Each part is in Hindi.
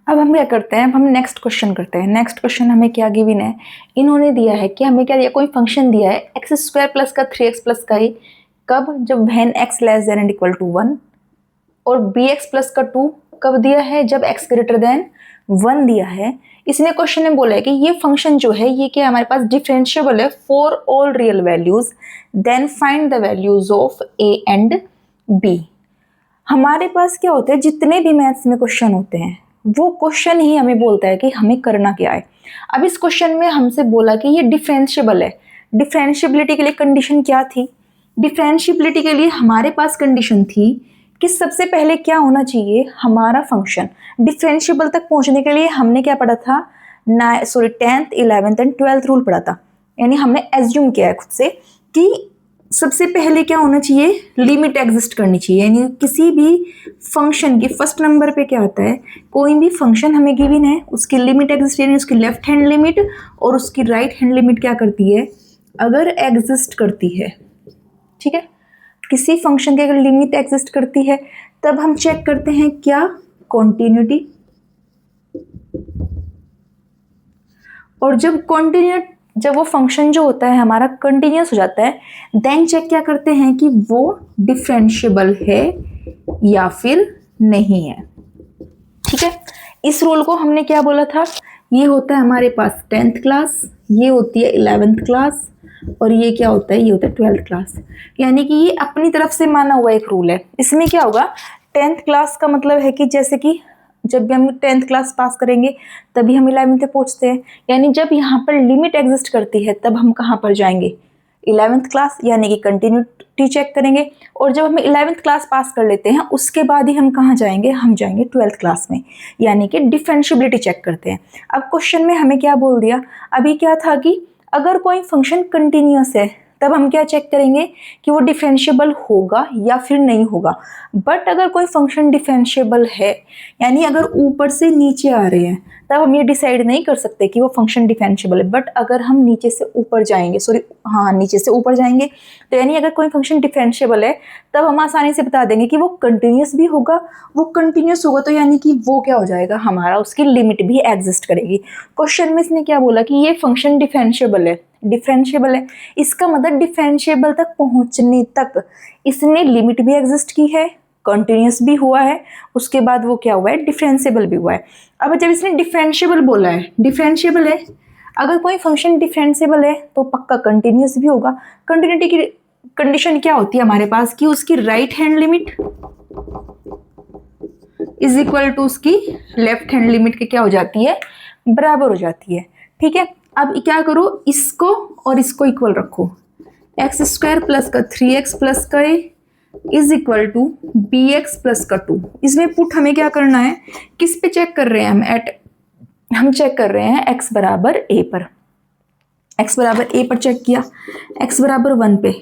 अब हम क्या करते हैं, अब हम नेक्स्ट क्वेश्चन करते हैं। नेक्स्ट क्वेश्चन हमें क्या गिवन है, इन्होंने दिया है कि हमें क्या दिया, कोई फंक्शन दिया है एक्स स्क्वायर प्लस का 3x प्लस का ए, कब, जब when x less than and equal to 1, और bx प्लस का 2 कब दिया है, जब x ग्रेटर देन 1 दिया है। इसने क्वेश्चन में बोला है कि ये फंक्शन जो है ये क्या हमारे पास डिफरेंशिएबल है for all real values, then find the values of a and b। हमारे पास क्या होता है, जितने भी मैथ्स में क्वेश्चन होते हैं वो क्वेश्चन ही हमें बोलता है कि हमें करना क्या है। अब इस क्वेश्चन में हमसे बोला कि ये डिफरेंशिएबल है। डिफरेंशिएबिलिटी के लिए कंडीशन क्या थी, डिफरेंशिएबिलिटी के लिए हमारे पास कंडीशन थी कि सबसे पहले क्या होना चाहिए, हमारा फंक्शन डिफरेंशिएबल तक पहुंचने के लिए हमने क्या पढ़ा था, 10th 11th and 12th rule पढ़ा था। यानी हमने एज्यूम किया है खुद से कि सबसे पहले क्या होना चाहिए, लिमिट एग्जिस्ट करनी चाहिए। यानी किसी भी फंक्शन की फर्स्ट नंबर पे क्या होता है, कोई भी फंक्शन हमें गिवन है उसकी लिमिट एग्जिस्ट, यानी उसकी लेफ्ट हैंड लिमिट और उसकी राइट हैंड लिमिट क्या करती है, अगर एग्जिस्ट करती है, ठीक है, किसी फंक्शन की अगर लिमिट एग्जिस्ट करती है तब हम चेक करते हैं क्या, कॉन्टिन्यूटी। और जब वो फंक्शन जो होता है हमारा कंटिन्यूस हो जाता है, देन चेक क्या करते हैं कि वो डिफरेंशिएबल है या फिर नहीं है। ठीक है, इस रूल को हमने क्या बोला था, ये होता है हमारे पास 10th क्लास, ये होती है 11th क्लास, और ये क्या होता है, ये होता है 12th क्लास। यानी कि ये अपनी तरफ से माना हुआ एक रूल है। इसमें क्या होगा, 10th क्लास का मतलब है कि जैसे कि जब भी हम 10th क्लास पास करेंगे तभी हम 11th पे पहुंचते हैं। यानी जब यहाँ पर लिमिट एग्जिस्ट करती है तब हम कहाँ पर जाएंगे, 11th क्लास, यानी कि कंटिन्यूटी चेक करेंगे। और जब हम 11th क्लास पास कर लेते हैं उसके बाद ही हम कहाँ जाएंगे, हम जाएंगे 12th क्लास में, यानी कि डिफरेंशिएबिलिटी चेक करते हैं। अब क्वेश्चन में हमें क्या बोल दिया, अभी क्या था कि अगर कोई फंक्शन कंटिन्यूस है तब हम क्या चेक करेंगे कि वो डिफरेंशिएबल होगा या फिर नहीं होगा। बट अगर कोई फंक्शन डिफरेंशिएबल है, यानी अगर ऊपर से नीचे आ रहे हैं, तब हम ये डिसाइड नहीं कर सकते कि वो फंक्शन डिफरेंशिएबल है। बट अगर हम नीचे से ऊपर जाएंगे, नीचे से ऊपर जाएंगे, तो यानी अगर कोई फंक्शन डिफरेंशिएबल है तब हम आसानी से बता देंगे कि वो कंटिन्यूस भी होगा। वो कंटिन्यूस होगा तो यानी कि वो क्या हो जाएगा हमारा, उसकी लिमिट भी एग्जिस्ट करेगी। क्वेश्चन में इसने क्या बोला कि ये फंक्शन डिफरेंशिएबल है, इसका मतलब डिफरेंशिएबल तक पहुंचने तक इसने लिमिट भी एग्जिस्ट की है, कंटिन्यूस भी हुआ है, उसके बाद वो क्या हुआ है, डिफरेंशिएबल भी हुआ है। अब जब इसने डिफरेंशिएबल बोला है, डिफरेंशिएबल है, अगर कोई फंक्शन डिफरेंशिएबल है तो पक्का कंटिन्यूस भी होगा। कंटिन्यूटी की कंडीशन क्या होती है हमारे पास कि उसकी right hand limit is equal to उसकी लेफ्ट हैंड लिमिट के क्या हो जाती है, बराबर हो जाती है। ठीक है, अब क्या करो, इसको और इसको इक्वल रखो, एक्स स्क्वायर प्लस का 3x प्लस का A is equal to B X plus का 2। इसमें पुट हमें क्या करना है, किस पे चेक कर रहे हैं, हम चेक कर रहे हैं x बराबर a पर। x बराबर a पर चेक किया, x बराबर 1 पे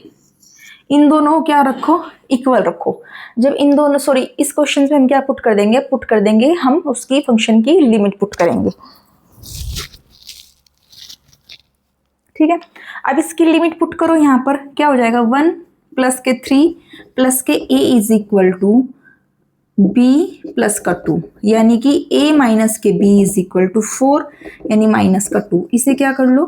इन दोनों को क्या रखो, इक्वल रखो। जब इन दोनों इस क्वेश्चन में हम क्या पुट कर देंगे, हम उसकी फंक्शन की लिमिट पुट करेंगे। ठीक है, अब इसकी लिमिट पुट करो, यहाँ पर क्या हो जाएगा, 1 प्लस के 3 प्लस के a is equal to b plus का 2, यानी कि a माइनस के b इज इक्वल टू 4, यानी माइनस का 2। इसे क्या कर लो,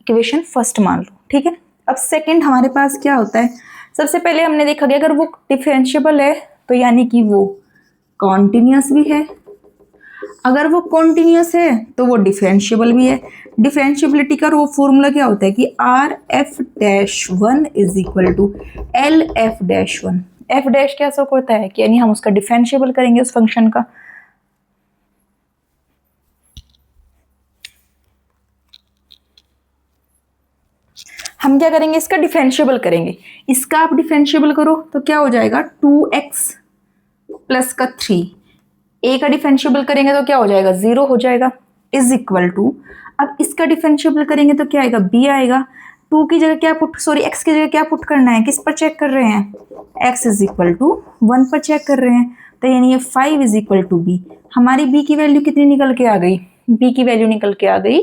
इक्वेशन फर्स्ट मान लो। ठीक है, अब सेकंड हमारे पास क्या होता है, सबसे पहले हमने देखा कि अगर वो डिफरेंशिएबल है तो यानी कि वो कॉन्टिन्यूस भी है, अगर वो कॉन्टिन्यूस है तो वो डिफरेंशिएबल भी है। डिफरेंशिएबिलिटी का वो फॉर्मूला क्या होता है कि R F dash 1 is equal to L F dash 1। F dash क्या शो करता है कि यानी हम उसका डिफरेंशिएबल करेंगे उस फंक्शन का। हम क्या करेंगे, इसका डिफरेंशिएबल करेंगे। इसका आप डिफरेंशिएबल करो तो क्या हो जाएगा, 2x प्लस का 3, a का डिफरेंशिएबल करेंगे तो क्या हो जाएगा, 0 हो जाएगा, इज इक्वल टू, अब इसका डिफरेंशिएबल करेंगे तो क्या आएगा, b आएगा। 2 की जगह क्या पुट, x की जगह क्या पुट करना है, किस पर चेक कर रहे हैं, x इज इक्वल टू 1 पर चेक कर रहे हैं, तो यानी ये 5 इज इक्वल टू b। हमारी b की वैल्यू कितनी निकल के आ गई, b की वैल्यू निकल के आ गई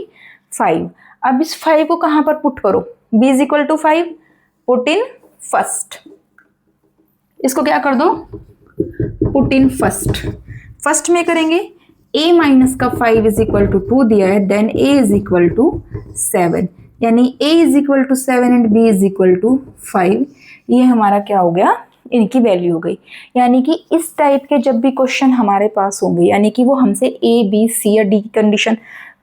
5। अब इस 5 को कहां पर पुट करो, b is equal to 5, put in first, इसको क्या कर दो, पुट इन फर्स्ट में करेंगे, a माइनस का 5 इज इक्वल टू 2 दिया है, then a is equal to 7, यानी a is equal to 7 and b is equal to 5। ये हमारा क्या हो गया, इनकी वैल्यू हो गई। यानी कि इस टाइप के जब भी क्वेश्चन हमारे पास होंगे, यानी कि वो हमसे a b c या d की कंडीशन,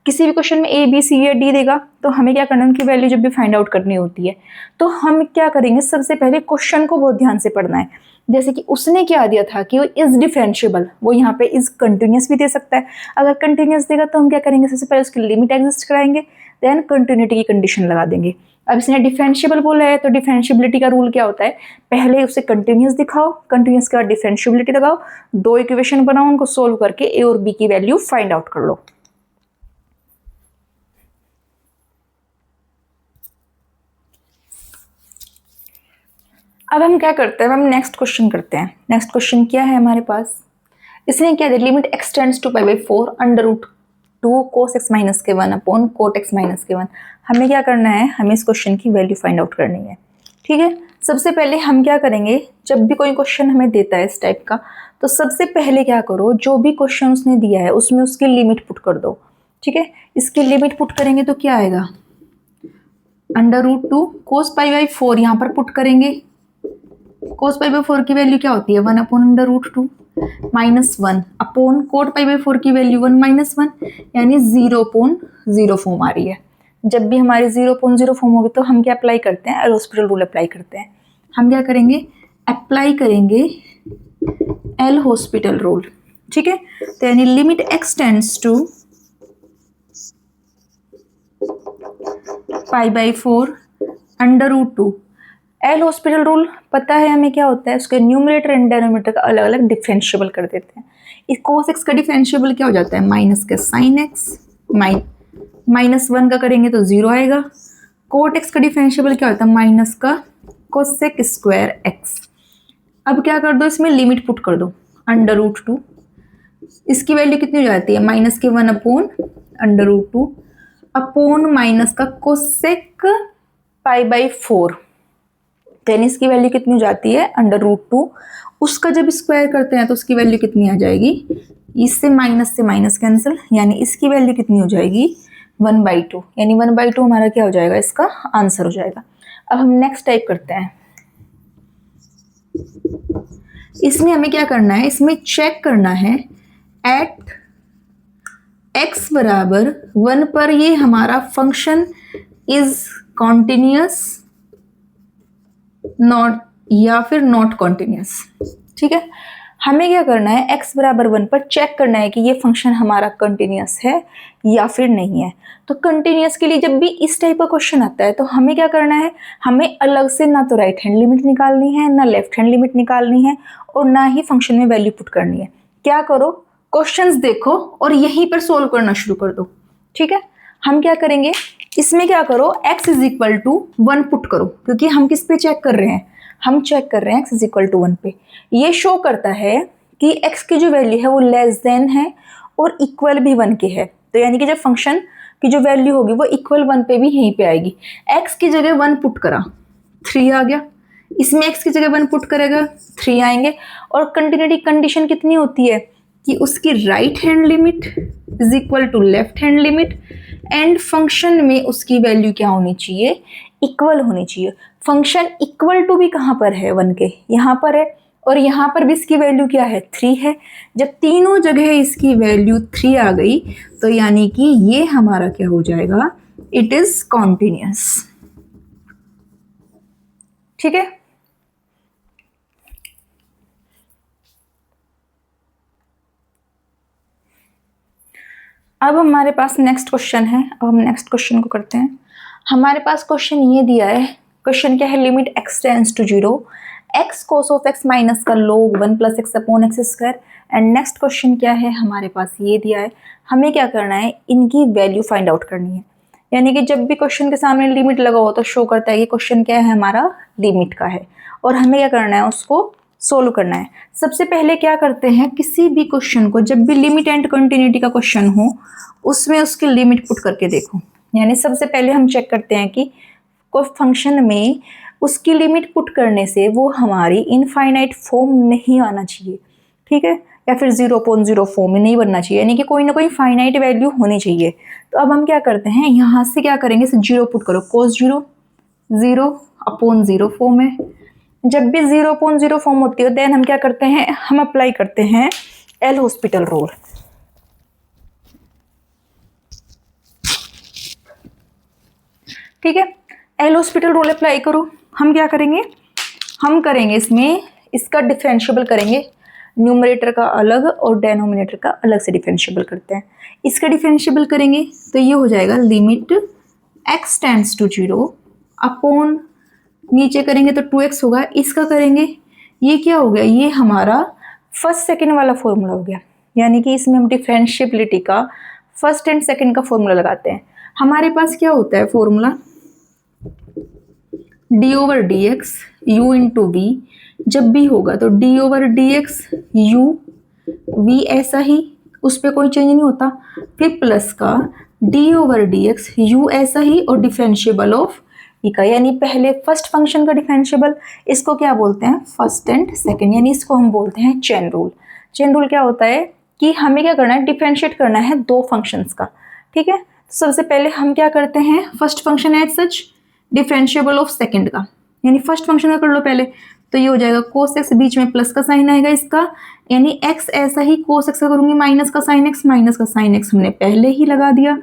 किसी भी क्वेश्चन में a b c या d देगा तो हमें क्या करना है, उनकी वैल्यू जब भी फाइंड आउट करनी होती है तो हम क्या करेंगे, सबसे पहले क्वेश्चन को बहुत ध्यान से पढ़ना है। जैसे कि उसने क्या दिया था कि वो इज डिफरेंशिएबल, वो यहाँ पे इज कंटिन्यूस भी दे सकता है। अगर कंटिन्यूस देगा तो हम क्या करेंगे, सबसे पहले उसकी लिमिट एग्जिस्ट कराएंगे, देन कंटिन्यूटी की कंडीशन लगा देंगे। अब इसने डिफरेंशिएबल बोला है तो डिफरेंशिएबिलिटी का रूल क्या होता है, पहले उसे कंटिन्यूस दिखाओ, कंटिन्यूस के बाद डिफरेंशिएबिलिटी लगाओ, दो इक्वेशन बनाओ, उनको सोल्व करके ए और बी की वैल्यू फाइंड आउट कर लो। अब हम क्या करते हैं, हम नेक्स्ट क्वेश्चन करते हैं। नेक्स्ट क्वेश्चन क्या है हमारे पास, इसने क्या दिया, limit x tends to π/4 under root 2 cos x minus के 1 अपॉन कोट x माइनस के 1। हमें क्या करना है, हमें इस क्वेश्चन की वैल्यू फाइंड आउट करनी है। ठीक है, सबसे पहले हम क्या करेंगे, जब भी कोई क्वेश्चन हमें देता है इस टाइप का, तो सबसे पहले क्या करो, जो भी क्वेश्चन उसने दिया है उसमें उसकी लिमिट पुट कर दो। ठीक है, इसकी लिमिट पुट करेंगे तो क्या आएगा, अंडर रूट 2 cos π/4 यहाँ पर पुट करेंगे। cos π/4 की वैल्यू क्या होती है, 1 upon under root 2 minus 1 upon cot π/4 की वैल्यू 1 माइनस 1, यानी 0.0 फॉर्म आ रही है। जब भी हमारी 0.0 फॉर्म होगी तो हम क्या अप्लाई करते हैं, एल हॉस्पिटल रूल अप्लाई करते हैं। हम क्या करेंगे, अप्लाई करेंगे एल हॉस्पिटल रूल। ठीक है, तो यानी limit x tends to π/4 under root 2। L'Hospital rule पता है हमें क्या होता है, उसके न्यूमरेटर एंड डिनोमिनेटर का अलग अलग डिफरेंशिएबल कर देते हैं। इस cos x का डिफरेंशिएबल क्या हो जाता है, माइनस का साइन एक्स, माइनस 1 का करेंगे तो 0 आएगा। कोट x का डिफरेंशिएबल क्या होता है, माइनस का कोसेक स्क्वायर एक्स। अब क्या कर दो, इसमें लिमिट पुट कर दो, अंडर रूट 2, इसकी वैल्यू कितनी हो जाती है, माइनस के 1 upon under root 2 upon minus का कोसेक π/4, यानी इसकी वैल्यू कितनी हो जाती है, अंडर रूट 2। उसका जब स्क्वायर करते हैं तो उसकी वैल्यू कितनी आ जाएगी, इससे माइनस कैंसिल, यानी इसकी वैल्यू कितनी हो जाएगी, 1/2, यानी 1/2 हमारा क्या हो जाएगा, इसका आंसर हो जाएगा। अब हम नेक्स्ट टाइप करते हैं। इसमें हमें क्या करना है, इसमें चेक करना है एट x बराबर 1 पर ये हमारा फंक्शन इज कॉन्टिन्यूस नॉट या फिर नॉट कॉन्टिन्यूस। ठीक है, हमें क्या करना है, x बराबर 1 पर चेक करना है कि ये फंक्शन हमारा कंटिन्यूस है या फिर नहीं है। तो कंटिन्यूस के लिए जब भी इस टाइप का क्वेश्चन आता है तो हमें क्या करना है, हमें अलग से ना तो राइट हैंड लिमिट निकालनी है, ना लेफ्ट हैंड लिमिट निकालनी है, और ना ही फंक्शन में वैल्यू पुट करनी है। क्या करो, क्वेश्चंस देखो और यहीं पर सोल्व करना शुरू कर दो। ठीक है, हम क्या करेंगे, इसमें क्या करो, x is equal to 1 put करो, क्योंकि हम किस पे चेक कर रहे हैं, हम चेक कर रहे हैं x इज इक्वल टू 1 पे। ये शो करता है कि x की जो वैल्यू है वो लेस देन है और इक्वल भी 1 के है। तो यानी कि जब फंक्शन की जो वैल्यू होगी वो इक्वल 1 पे भी यहीं पे आएगी। x की जगह 1 पुट करा, 3 आ गया, इसमें x की जगह 1 पुट करेगा 3 आएंगे। और कंटिन्यूटी कंडीशन कितनी होती है कि उसकी right hand limit is equal to left hand limit, and function में उसकी वैल्यू क्या होनी चाहिए, इक्वल होनी चाहिए। फंक्शन इक्वल टू भी कहाँ पर है, 1 के यहाँ पर है, और यहाँ पर भी इसकी वैल्यू क्या है, 3 है। जब तीनों जगह इसकी वैल्यू 3 आ गई तो यानी कि ये हमारा क्या हो जाएगा, इट इज कॉन्टिन्यूस। ठीक है, अब हमारे पास नेक्स्ट क्वेश्चन है। अब हम नेक्स्ट क्वेश्चन को करते हैं। हमारे पास क्वेश्चन ये दिया है, क्वेश्चन क्या है, limit x tends to 0 x cos of x minus का log 1 plus x upon x square. And next question क्या है, हमारे पास ये दिया है, हमें क्या करना है, इनकी वैल्यू फाइंड आउट करनी है। यानी कि जब भी क्वेश्चन के सामने लिमिट लगा हो तो शो करता है कि क्वेश्चन क्या है, हमारा लिमिट का है, और हमें क्या करना है, उसको सोल्व करना है। सबसे पहले क्या करते हैं, किसी भी क्वेश्चन को जब भी लिमिट एंड कंटिन्यूटी का क्वेश्चन हो उसमें उसकी लिमिट पुट करके देखो। यानी सबसे पहले हम चेक करते हैं कि कोई फंक्शन में उसकी लिमिट पुट करने से वो हमारी इनफाइनाइट फॉर्म नहीं आना चाहिए। ठीक है, या फिर 0.0 फॉर्म में नहीं बनना चाहिए, यानी कि कोई ना कोई फाइनाइट वैल्यू होनी चाहिए। तो अब हम क्या करते हैं, यहाँ से क्या करेंगे, जीरो पुट करो, cos 0 0/0 फॉर्म है। जब भी 0.0 फॉर्म होती है देन हम क्या करते हैं, हम अप्लाई करते हैं एल हॉस्पिटल रूल। ठीक है, एल हॉस्पिटल रूल अप्लाई करो। हम क्या करेंगे, हम करेंगे इसमें इसका डिफरेंशिएबल करेंगे, न्यूमरेटर का अलग और डेनोमिनेटर का अलग से डिफरेंशिएबल करते हैं। इसका डिफरेंशिएबल करेंगे तो ये हो जाएगा limit x tends to 0 upon, नीचे करेंगे तो 2x होगा, इसका करेंगे, ये क्या हो गया, ये हमारा फर्स्ट सेकंड वाला फॉर्मूला हो गया। यानी कि इसमें हम डिफरेंशिएबिलिटी का फर्स्ट एंड सेकंड का फॉर्मूला लगाते हैं। हमारे पास क्या होता है formula, d/dx u into we, जब भी होगा तो d/dx u v ऐसा ही, उस पर कोई चेंज नहीं होता, फिर प्लस का d/dx u ऐसा ही और डिफरेंशिएबल ऑफ ई का, यानी पहले फर्स्ट फंक्शन का डिफरेंशिएबल, इसको क्या बोलते हैं फर्स्ट एंड सेकंड, यानी इसको हम बोलते हैं चेन रूल। चेन रूल क्या होता है कि हमें क्या करना है, डिफरेंशिएट करना है दो फंक्शंस का। ठीक है, सबसे पहले हम क्या करते हैं, first function as such differentiable of second का, यानी फर्स्ट फंक्शन का कर लो पहले, तो ये हो जाएगा cos x, बीच में प्लस का साइन आएगा इसका, यानी x ऐसा ही cos x का करूंगी, माइनस का साइन x, माइनस का साइन x हमने पहले ही लगा दिया।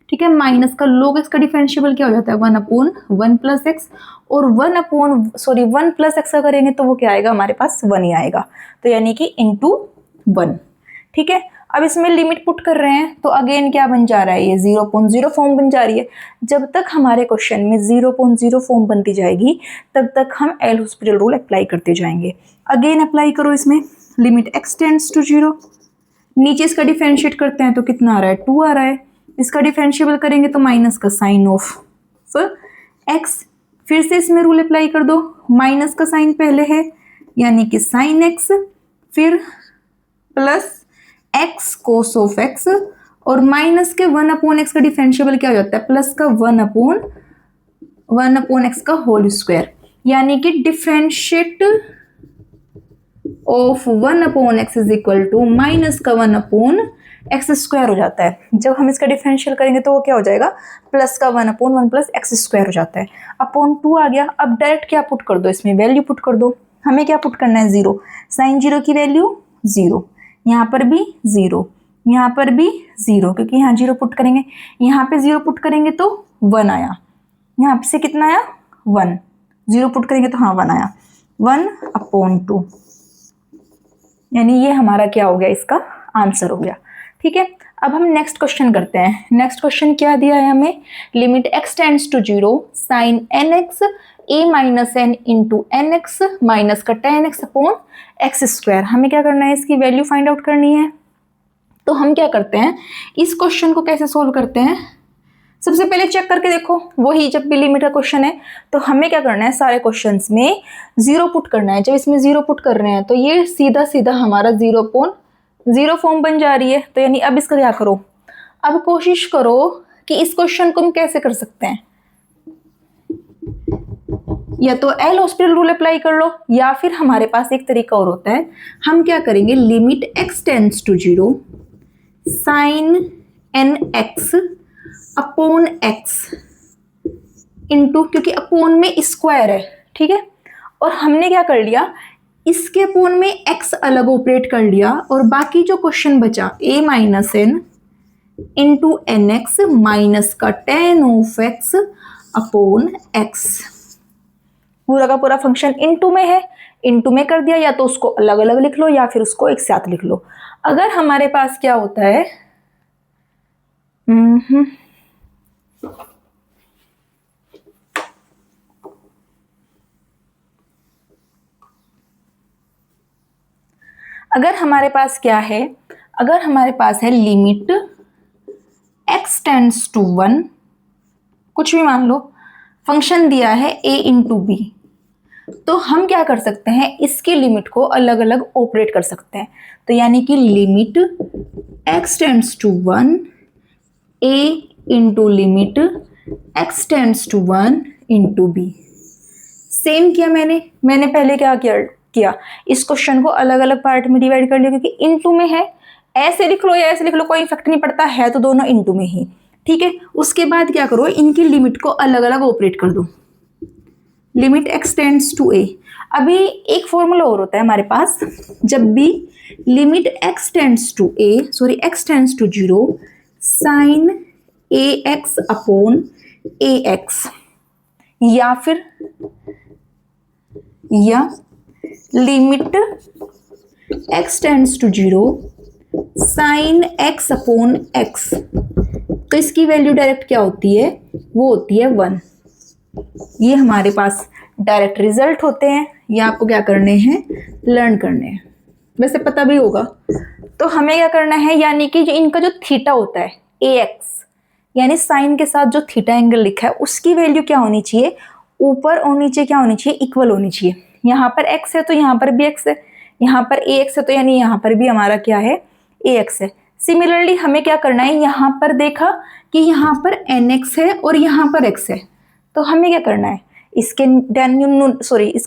ठीक है, माइनस का log x का डिफरेंशिएबल क्या हो जाता है 1/1 प्लस x, और 1 प्लस x का करेंगे तो वो क्या आएगा, हमारे पास 1 ही आएगा, तो यानी कि इंटू 1। ठीक है, अब इसमें लिमिट पुट कर रहे हैं तो अगेन क्या बन जा रहा है, ये 0.0 फॉर्म बन जा रही है। जब तक हमारे क्वेश्चन में 0.0 फॉर्म बनती जाएगी तब तक हम एल हॉस्पिटल रूल अप्लाई करते जाएंगे। अगेन अप्लाई करो इसमें, लिमिट x टेंड्स टू 0, नीचे इसका डिफरेंशिएट करते हैं तो कितना आ रहा है 2 आ रहा है, इसका डिफरेंशिएबल करेंगे तो माइनस का साइन ऑफ x, फिर से इसमें रूल अप्लाई कर दो, माइनस का साइन पहले है यानी कि साइन x, फिर plus x cos of x, और माइनस के 1/x का डिफरेंशिएबल क्या हो जाता है, प्लस का 1/x का होल स्क्वायर, यानी कि differentiate of 1/x is equal to minus का 1/x स्क्वायर हो जाता है। जब हम इसका डिफरेंशियल करेंगे तो वो क्या हो जाएगा, प्लस का 1/1 प्लस x स्क्वायर हो जाता है, अपॉन 2 आ गया। अब डायरेक्ट क्या पुट कर दो, इसमें वैल्यू पुट कर दो, हमें क्या पुट करना है 0, साइन 0 की वैल्यू 0, यहाँ पर भी 0, यहाँ पर भी 0, क्योंकि यहाँ 0 पुट करेंगे, यहाँ पे 0 पुट करेंगे तो 1 आया, यहाँ से कितना आया 1, 0 पुट करेंगे तो हाँ 1 आया, 1/2, यानी ये हमारा क्या हो गया, इसका आंसर हो गया। ठीक है, अब हम नेक्स्ट क्वेश्चन करते हैं। नेक्स्ट क्वेश्चन क्या दिया है हमें, limit x tends to 0 sine nx a minus n into nx minus का tan x upon x square. हमें क्या करना है, इसकी वैल्यू फाइंड आउट करनी है। तो हम क्या करते हैं, इस क्वेश्चन को कैसे सोल्व करते हैं, सबसे पहले चेक करके देखो, वही जब भी लिमिट का क्वेश्चन है तो हमें क्या करना है, सारे क्वेश्चंस में 0 पुट करना है। जब इसमें 0 पुट कर रहे हैं तो ये सीधा सीधा हमारा 0.0 फॉर्म बन जा रही है, तो यानी अब इसका क्या करो, अब कोशिश करो कि इस क्वेश्चन को हम कैसे कर सकते हैं, या तो एल हॉस्पिटल रूल अप्लाई कर लो, या फिर हमारे पास एक तरीका और होता है, हम क्या करेंगे, limit x tends to 0 sine nx upon x into, क्योंकि अपॉन में स्क्वायर है, ठीक है, और हमने क्या कर लिया, इसके अपॉन में x अलग ऑपरेट कर लिया, और बाकी जो क्वेश्चन बचा a minus n into N x minus का tan of x upon x, पूरा का पूरा फंक्शन इनटू में है, इनटू में कर दिया, या तो उसको अलग अलग लिख लो या फिर उसको एक साथ लिख लो। अगर हमारे पास क्या होता है, अगर हमारे पास क्या है, अगर हमारे पास है लिमिट x टेंड्स टू 1, कुछ भी मान लो, फंक्शन दिया है a इंटू बी, तो हम क्या कर सकते हैं, इसकी लिमिट को अलग अलग ऑपरेट कर सकते हैं। तो यानी कि limit x tends to 1 a into limit x tends to 1 into b. Same किया मैंने पहले क्या किया, किया, इस क्वेश्चन को अलग अलग पार्ट में डिवाइड कर लिया, क्योंकि इनटू में है, ऐसे लिख लो या ऐसे लिख लो कोई इफेक्ट नहीं पड़ता है, तो दोनों इनटू में ही, ठीक है। उसके बाद क्या करो, इनकी लिमिट को अलग अलग ऑपरेट कर दो, लिमिट एक्स टेंड्स टू ए। अभी एक फॉर्मूला और होता है हमारे पास, जब भी limit X tends to A, sorry X tends to 0, sine A X upon A X, या limit X tends to 0, sine X upon X, तो इसकी वैल्यू डायरेक्ट क्या होती है, वो होती है 1। ये हमारे पास डायरेक्ट रिजल्ट होते हैं, ये आपको क्या करने हैं, लर्न करने हैं, वैसे पता भी होगा। तो हमें क्या करना है, यानी कि जो इनका जो थीटा होता है ए एक्स, यानी साइन के साथ जो थीटा एंगल लिखा है उसकी वैल्यू क्या होनी चाहिए, ऊपर और नीचे क्या होनी चाहिए, इक्वल होनी चाहिए। यहाँ पर एक्स है तो यहाँ पर भी एक्स है, यहाँ पर ए एक्स है तो यानी यहाँ पर भी हमारा क्या है, ए एक्स है। सिमिलरली हमें क्या करना है, यहाँ पर देखा कि यहाँ पर एन एक्स है और यहाँ पर एक्स है, तो हमें क्या करना है, इसके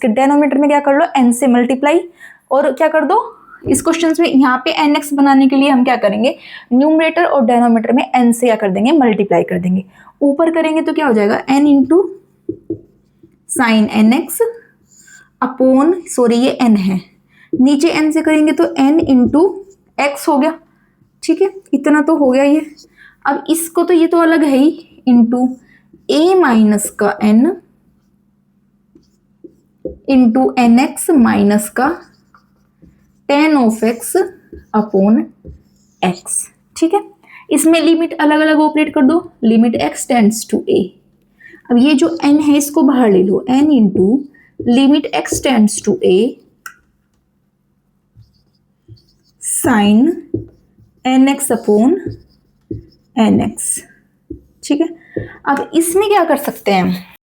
डेनोमीटर में क्या कर लो, एन से मल्टीप्लाई, और क्या कर दो, इस क्वेश्चन में यहाँ पे एन एक्स बनाने के लिए हम क्या करेंगे, न्यूमरेटर और डेनोमीटर में एन से क्या कर देंगे, मल्टीप्लाई कर देंगे। ऊपर करेंगे तो क्या हो जाएगा, n into sine N x upon, sorry ये एन है, नीचे एन से करेंगे तो एन इंटू एक्स हो गया, ठीक है, इतना तो हो गया ये। अब इसको तो ये तो अलग है ही, इंटू ए माइनस का N into N x minus का tan of X upon X, ठीक है। इसमें लिमिट अलग अलग ऑपरेट कर दो, limit X tends to A. अब ये जो एन है इसको बाहर ले लो, N into limit X tends to A sine N x upon N X, ठीक है। अब इसमें क्या कर सकते हैं,